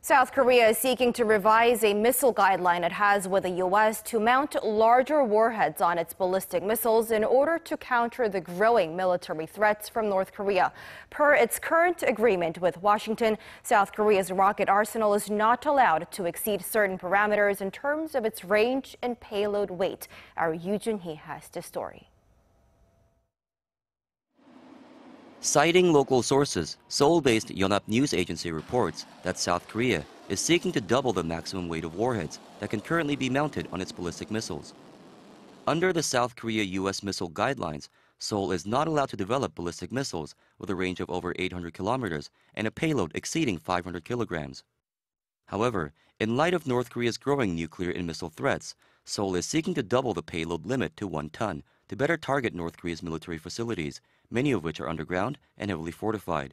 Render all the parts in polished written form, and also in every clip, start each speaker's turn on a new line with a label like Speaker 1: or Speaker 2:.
Speaker 1: South Korea is seeking to revise a missile guideline it has with the U.S. to mount larger warheads on its ballistic missiles in order to counter the growing military threats from North Korea. Per its current agreement with Washington, South Korea's rocket arsenal is not allowed to exceed certain parameters in terms of its range and payload weight. Our Joonhee has the story.
Speaker 2: Citing local sources, Seoul-based Yonhap News Agency reports that South Korea is seeking to double the maximum weight of warheads that can currently be mounted on its ballistic missiles. Under the South Korea-U.S. missile guidelines, Seoul is not allowed to develop ballistic missiles with a range of over 800 kilometers and a payload exceeding 500 kilograms. However, in light of North Korea's growing nuclear and missile threats, Seoul is seeking to double the payload limit to 1 ton to better target North Korea's military facilities, many of which are underground and heavily fortified.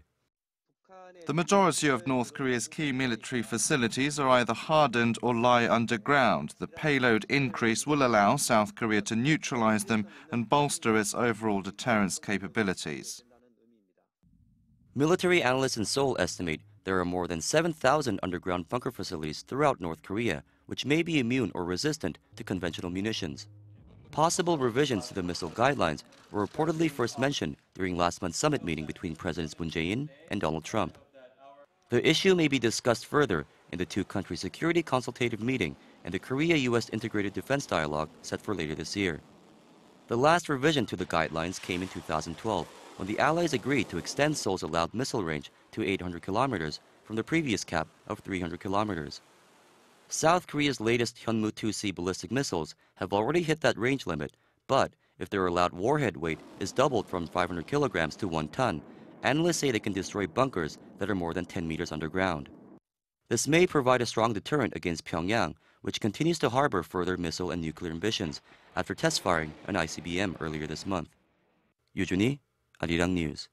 Speaker 3: The majority of North Korea's key military facilities are either hardened or lie underground. The payload increase will allow South Korea to neutralize them and bolster its overall deterrence capabilities.
Speaker 2: Military analysts in Seoul estimate there are more than 7,000 underground bunker facilities throughout North Korea, which may be immune or resistant to conventional munitions. Possible revisions to the missile guidelines were reportedly first mentioned during last month's summit meeting between Presidents Moon Jae-in and Donald Trump. The issue may be discussed further in the two-country security consultative meeting and the Korea-U.S. integrated defense dialogue set for later this year. The last revision to the guidelines came in 2012, when the Allies agreed to extend Seoul's allowed missile range to 800 kilometers from the previous cap of 300 kilometers. South Korea's latest Hyunmoo-2C ballistic missiles have already hit that range limit, but if their allowed warhead weight is doubled from 500 kilograms to 1 ton, analysts say they can destroy bunkers that are more than 10 meters underground. This may provide a strong deterrent against Pyongyang, which continues to harbor further missile and nuclear ambitions after test firing an ICBM earlier this month. Joonhee, Arirang News.